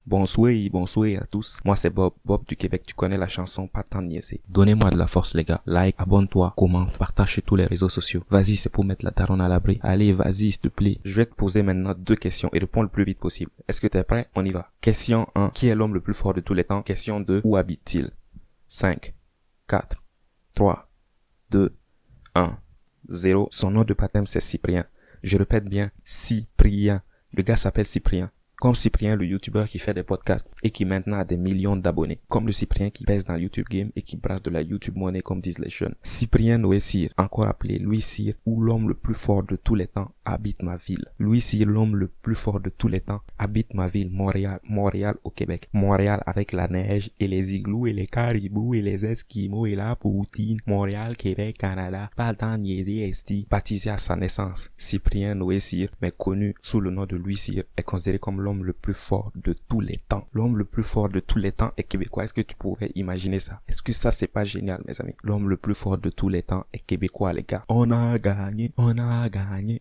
Bonsoir à tous. Moi c'est Bob du Québec, tu connais la chanson, pas tant niaiser. Donnez-moi de la force les gars, like, abonne-toi, commente, partage sur tous les réseaux sociaux. Vas-y, c'est pour mettre la daronne à l'abri. Allez, vas-y s'il te plaît. Je vais te poser maintenant 2 questions et réponds le plus vite possible. Est-ce que t'es prêt? On y va. Question 1, qui est l'homme le plus fort de tous les temps? Question 2, où habite-t-il? 5, 4, 3, 2, 1, 0. Son nom de baptême c'est Cyprien. Je répète bien, Cyprien. Le gars s'appelle Cyprien. Comme Cyprien, le youtubeur qui fait des podcasts et qui maintenant a des millions d'abonnés. Comme le Cyprien qui pèse dans YouTube Game et qui brasse de la YouTube Money comme disent les jeunes. Cyprien Noé Cyr, encore appelé Louis Cyr, ou l'homme le plus fort de tous les temps, habite ma ville. Louis Cyr, l'homme le plus fort de tous les temps, habite ma ville, Montréal. Montréal au Québec. Montréal avec la neige et les igloos et les caribous et les esquimaux et la poutine. Montréal, Québec, Canada. Pas le temps niaiser esti. Baptisé à sa naissance, Cyprien Noé Cyr, mais connu sous le nom de Louis Cyr, est considéré comme l'homme le plus fort de tous les temps. L'homme le plus fort de tous les temps est québécois. Est-ce que tu pourrais imaginer ça? Est-ce que ça c'est pas génial mes amis? L'homme le plus fort de tous les temps est québécois les gars. On a gagné.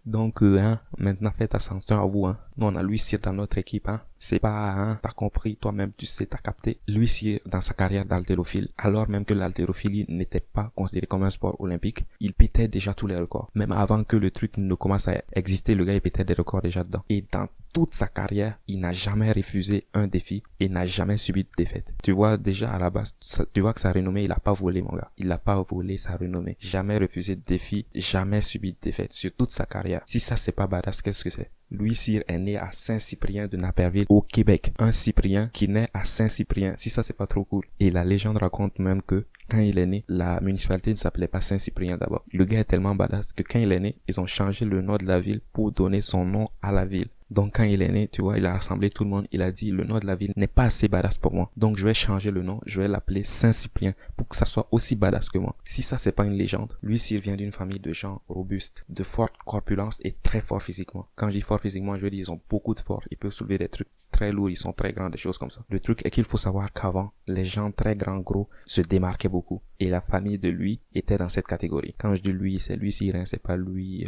Donc maintenant faites attention à vous Nous on a Louis Cyr dans notre équipe C'est pas t'as compris, toi-même tu sais, t'as capté. Louis Cyr dans sa carrière d'haltérophile, alors même que l'haltérophilie n'était pas considéré comme un sport olympique, il pétait déjà tous les records. Même avant que le truc ne commence à exister, le gars il pétait des records déjà dedans. Et dans toute sa carrière, il n'a jamais refusé un défi et n'a jamais subi de défaite. Tu vois déjà à la base, tu vois que sa renommée, il a pas volé mon gars. Il a pas volé sa renommée. Jamais refusé de défi, jamais subi de défaite sur toute sa carrière. Si ça c'est pas badass, qu'est-ce que c'est? Louis Cyr est né à Saint-Cyprien de Naperville au Québec. Un Cyprien qui naît à Saint-Cyprien. Si ça c'est pas trop cool. Et la légende raconte même que quand il est né, la municipalité ne s'appelait pas Saint-Cyprien d'abord. Le gars est tellement badass que quand il est né, ils ont changé le nom de la ville pour donner son nom à la ville. Donc quand il est né, tu vois, il a rassemblé tout le monde, il a dit le nom de la ville n'est pas assez badass pour moi. Donc je vais changer le nom, je vais l'appeler Saint-Cyprien pour que ça soit aussi badass que moi. Si ça c'est pas une légende, lui s'il vient d'une famille de gens robustes, de forte corpulence et très forts physiquement. Quand je dis fort physiquement, je veux dire ils ont beaucoup de force, ils peuvent soulever des trucs très lourds, ils sont très grands, des choses comme ça. Le truc est qu'il faut savoir qu'avant, les gens très grands gros se démarquaient beaucoup et la famille de lui était dans cette catégorie. Quand je dis lui, c'est Louis Cyr, c'est pas lui.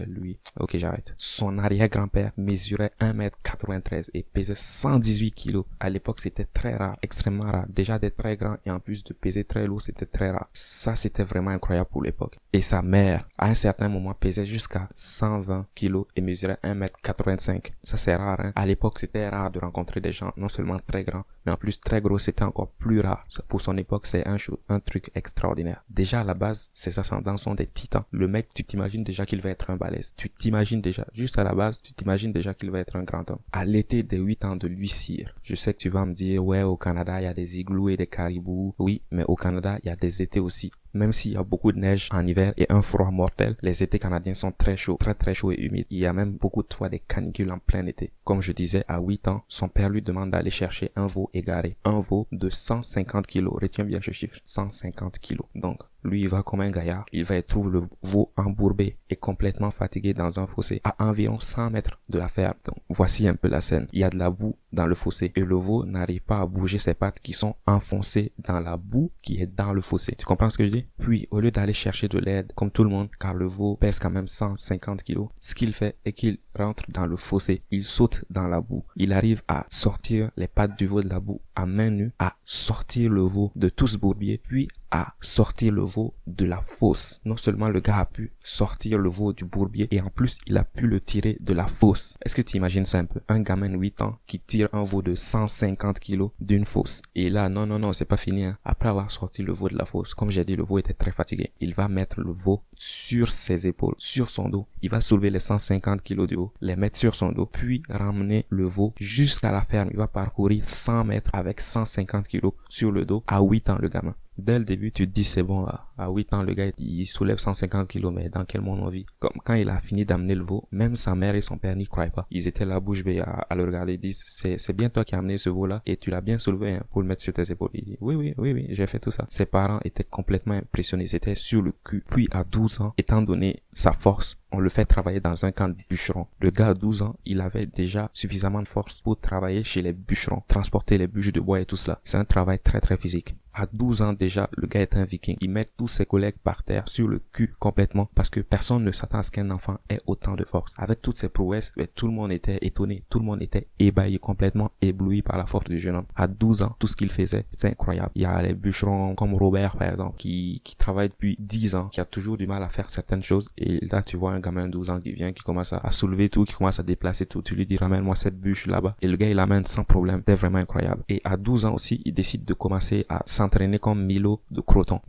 Ok, j'arrête. Son arrière-grand-père mesurait 1m93 et pesait 118 kilos. À l'époque, c'était très rare, extrêmement rare. Déjà d'être très grand et en plus de peser très lourd, c'était très rare. Ça, c'était vraiment incroyable pour l'époque. Et sa mère, à un certain moment, pesait jusqu'à 120 kilos et mesurait 1m85. Ça, c'est rare, À l'époque, c'était rare de rencontrer des gens non seulement très grands, mais en plus très gros, c'était encore plus rare. Pour son époque, c'est un truc extraordinaire. Déjà, à la base, ses ascendants sont des titans. Le mec, tu t'imagines déjà qu'il va être un balèze. Tu t'imagines déjà, juste à la base, tu t'imagines déjà qu'il va être un grand homme. À l'été des 8 ans de Louis Cyr, je sais que tu vas me dire, ouais, au Canada, il y a des igloos et des caribous. Oui, mais au Canada, il y a des étés aussi. Même s'il y a beaucoup de neige en hiver et un froid mortel, les étés canadiens sont très chauds, très chauds et humides. Il y a même beaucoup de fois des canicules en plein été. Comme je disais, à 8 ans, son père lui demande d'aller chercher un veau égaré. Un veau de 150 kilos. Retiens bien ce chiffre. 150 kilos. Donc, lui, il va comme un gaillard. Il va y trouver le veau embourbé et complètement fatigué dans un fossé à environ 100 mètres de la ferme. Donc, voici un peu la scène. Il y a de la boue dans le fossé et le veau n'arrive pas à bouger ses pattes qui sont enfoncées dans la boue qui est dans le fossé. Tu comprends ce que je dis? Puis, au lieu d'aller chercher de l'aide, comme tout le monde, car le veau pèse quand même 150 kilos, ce qu'il fait est qu'il rentre dans le fossé. Il saute dans la boue. Il arrive à sortir les pattes du veau de la boue à main nue, à sortir le veau de tout ce bourbier, puis à sortir le veau de la fosse. Non seulement le gars a pu sortir le veau du bourbier, et en plus, il a pu le tirer de la fosse. Est-ce que tu imagines ça un peu? Un gamin de 8 ans qui tire un veau de 150 kilos d'une fosse. Et là, non, c'est pas fini. Après avoir sorti le veau de la fosse, comme j'ai dit, le veau était très fatigué. Il va mettre le veau sur ses épaules, sur son dos. Il va soulever les 150 kilos du veau, les mettre sur son dos, puis ramener le veau jusqu'à la ferme. Il va parcourir 100 mètres avec 150 kilos sur le dos à 8 ans, le gamin. Dès le début, tu te dis, c'est bon, là. À 8 ans, le gars, il soulève 150 kilos, mais dans quel monde on vit? Comme quand il a fini d'amener le veau, même sa mère et son père n'y croyaient pas. Ils étaient là, bouche bée, à le regarder. Ils disent, c'est bien toi qui as amené ce veau-là, et tu l'as bien soulevé, pour le mettre sur tes épaules. Il dit, oui, j'ai fait tout ça. Ses parents étaient complètement impressionnés. Ils étaient sur le cul. Puis, à 12 ans, étant donné sa force, on le fait travailler dans un camp de bûcherons. Le gars à 12 ans, il avait déjà suffisamment de force pour travailler chez les bûcherons, transporter les bûches de bois et tout cela. C'est un travail très physique. À 12 ans déjà, le gars est un viking. Il met tous ses collègues par terre, sur le cul complètement, parce que personne ne s'attend à ce qu'un enfant ait autant de force. Avec toutes ses prouesses, tout le monde était étonné, tout le monde était ébahi, complètement ébloui par la force du jeune homme. À 12 ans, tout ce qu'il faisait, c'est incroyable. Il y a les bûcherons comme Robert, par exemple, qui travaille depuis 10 ans, qui a toujours du mal à faire certaines choses. Et là, tu vois un gamin de 12 ans qui vient, qui commence à soulever tout, qui commence à déplacer tout. Tu lui dis, ramène-moi cette bûche là-bas. Et le gars, il l'amène sans problème. C'est vraiment incroyable. Et à 12 ans aussi, il décide de commencer à s'entraîner comme Milo de Croton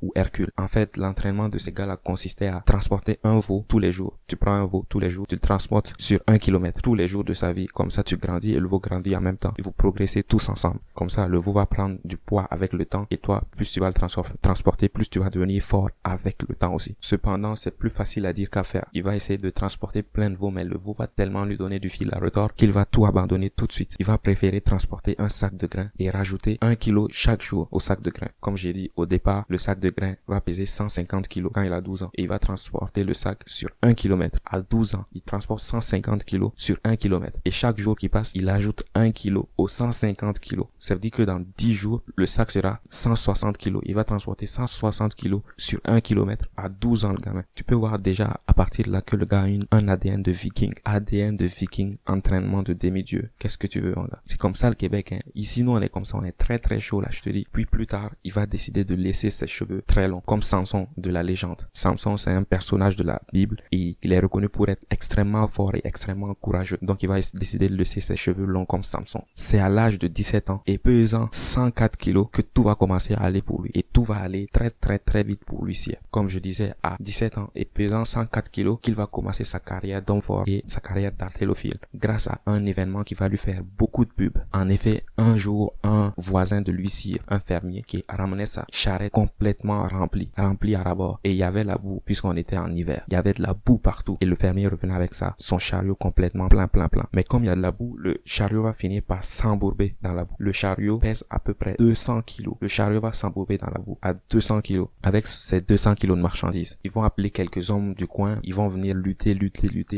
ou Hercule. En fait, l'entraînement de ces gars-là consistait à transporter un veau tous les jours. Tu prends un veau tous les jours, tu le transportes sur 1 kilomètre tous les jours de sa vie. Comme ça, tu grandis et le veau grandit en même temps. Et vous progressez tous ensemble. Comme ça, le veau va prendre du poids avec le temps et toi, plus tu vas le transporter, plus tu vas devenir fort avec le temps aussi. Cependant, c'est plus facile à dire qu'à faire. Il va essayer de transporter plein de veaux, mais le veau va tellement lui donner du fil à retordre qu'il va tout abandonner tout de suite. Il va préférer transporter un sac de grains et rajouter 1 kilo chaque jour au sac de grains. Comme j'ai dit, au départ, le sac de grains va peser 150 kilos quand il a 12 ans et il va transporter le sac sur 1 kilomètre. À 12 ans, il transporte 150 kilos sur 1 kilomètre. Et chaque jour qui passe, il ajoute 1 kilo aux 150 kilos. Ça veut dire que dans 10 jours, le sac sera 160 kilos. Il va transporter 160 kilos sur 1 kilomètre à 12 ans, le gamin. Tu peux voir déjà à partir de là que le gars a un ADN de viking. ADN de viking, entraînement de demi-dieu. Qu'est-ce que tu veux, mon gars? C'est comme ça le Québec, hein. Ici, nous, on est comme ça, on est très très chaud là, je te dis. Puis plus tard, il va décider de laisser ses cheveux très longs, comme Samson de la légende. Samson, c'est un personnage de la Bible et il est reconnu pour être extrêmement fort et extrêmement courageux. Donc il va décider de laisser ses cheveux longs comme Samson. C'est à l'âge de 17 ans et pesant 104 kilos que tout va commencer à aller pour lui. Et tout va aller très très très vite pour lui. Comme je disais, à 17 ans et pesant 104 kilos, qu'il va commencer sa carrière d'homme fort et sa carrière d'haltérophile grâce à un événement qui va lui faire beaucoup de pub. En effet, un jour, un voisin de l'huissier, un fermier, qui ramenait sa charrette complètement remplie à rabord. Et il y avait la boue, puisqu'on était en hiver. Il y avait de la boue partout. Et le fermier revenait avec ça, son chariot complètement plein. Mais comme il y a de la boue, le chariot va finir par s'embourber dans la boue. Le chariot pèse à peu près 200 kilos. Le chariot va s'embourber dans la boue à 200 kilos. Avec ces 200 kilos de marchandises, ils vont appeler quelques hommes du coin. Ils vont venir lutter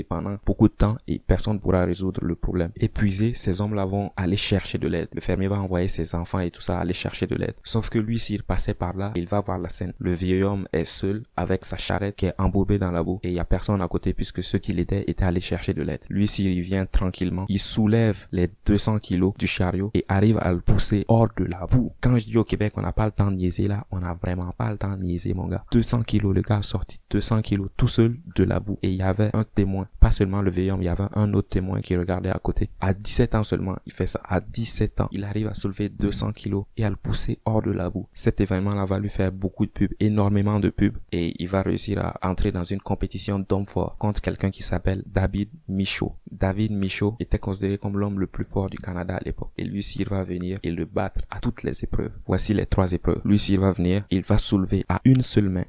pendant beaucoup de temps et personne ne pourra résoudre le problème. Épuisés, ces hommes-là vont aller chercher de l'aide. Le fermier va envoyer ses enfants et tout ça aller chercher de l'aide. Sauf que lui, s'il passait par là, il va voir la scène. Le vieil homme est seul avec sa charrette qui est embourbée dans la boue et il y a personne à côté puisque ceux qui l'aidaient étaient allés chercher de l'aide. Lui, s'il vient tranquillement, il soulève les 200 kilos du chariot et arrive à le pousser hors de la boue. Quand je dis au Québec, on n'a pas le temps de niaiser là, on n'a vraiment pas le temps de niaiser, mon gars. 200 kilos, le gars a sorti 200 kilos tout seul de la boue et il y avait un témoin, pas seulement le vieil homme, il y avait un autre témoin qui regardait à côté. À 17 ans seulement, il fait ça. À 17 ans, il arrive à soulever 200 kilos et à le pousser hors de la boue. Cet événement-là va lui faire beaucoup de pubs, énormément de pubs et il va réussir à entrer dans une compétition d'hommes forts contre quelqu'un qui s'appelle David Michaud. David Michaud était considéré comme l'homme le plus fort du Canada à l'époque. Et lui, s'il va venir et le battre à toutes les épreuves. Voici les 3 épreuves. Lui, s'il va venir, il va soulever à une seule main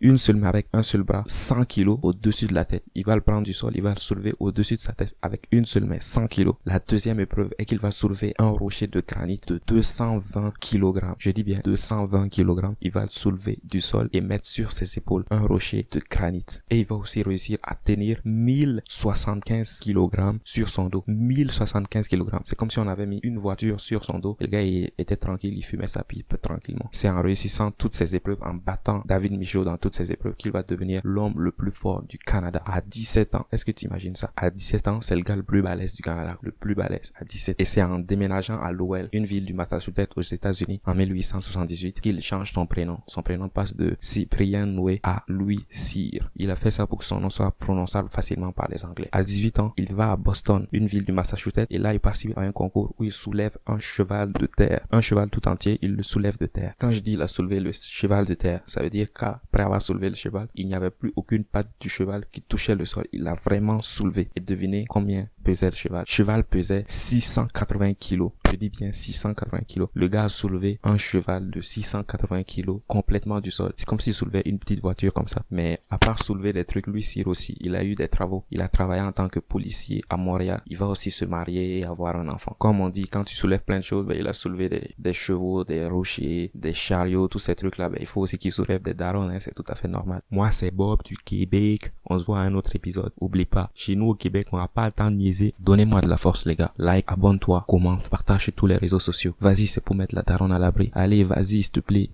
avec un seul bras, 100 kilos au-dessus de la tête. Il va le prendre du sol, il va le soulever au-dessus de sa tête avec une seule main, 100 kilos. La deuxième épreuve est qu'il va soulever un rocher de granit de 220 kilogrammes. Je dis bien 220 kilogrammes. Il va le soulever du sol et mettre sur ses épaules un rocher de granit. Et il va aussi réussir à tenir 1075 kilogrammes sur son dos. 1075 kilogrammes. C'est comme si on avait mis une voiture sur son dos. Et le gars, il était tranquille, il fumait sa pipe tranquillement. C'est en réussissant toutes ces épreuves, en battant David Michaud dans toutes ces épreuves, qu'il va devenir l'homme le plus fort du Canada. À 17 ans. Est-ce que tu imagines ça? À 17 ans, c'est le gars le plus balèze du Canada. Le plus balèze. À 17. Et c'est en déménageant à Lowell, une ville du Massachusetts aux États-Unis, en 1878, qu'il change son prénom. Son prénom passe de Cyprien Noé à Louis Cyr. Il a fait ça pour que son nom soit prononçable facilement par les Anglais. À 18 ans, il va à Boston, une ville du Massachusetts, et là, il participe à un concours où il soulève un cheval de terre. Un cheval tout entier, il le soulève de terre. Quand je dis il a soulevé le cheval de terre, ça veut dire qu'après avoir soulevé le cheval, il n'y avait plus aucune patte du cheval qui touchait le sol. Il l'a vraiment soulevé. Et devinez combien pesait le cheval. Le cheval pesait 680 kilos. Je dis bien 680 kilos. Le gars a soulevé un cheval de 680 kilos complètement du sol. C'est comme s'il soulevait une petite voiture comme ça. Mais à part soulever des trucs, lui, Cyr aussi, il a eu des travaux. Il a travaillé en tant que policier à Montréal. Il va aussi se marier et avoir un enfant. Comme on dit, quand tu soulèves plein de choses, ben, il a soulevé des chevaux, des rochers, des chariots, tous ces trucs-là. Ben, il faut aussi qu'il soulève des darons, hein, c'est tout à fait normal. Moi, c'est Bob du Québec. On se voit à un autre épisode. Oublie pas, chez nous au Québec, on n'a pas le temps de niaiser. baiser. Donnez-moi de la force, les gars. Like, abonne-toi, commente, partage sur tous les réseaux sociaux. Vas-y, c'est pour mettre la daronne à l'abri. Allez, vas-y, s'il te plaît.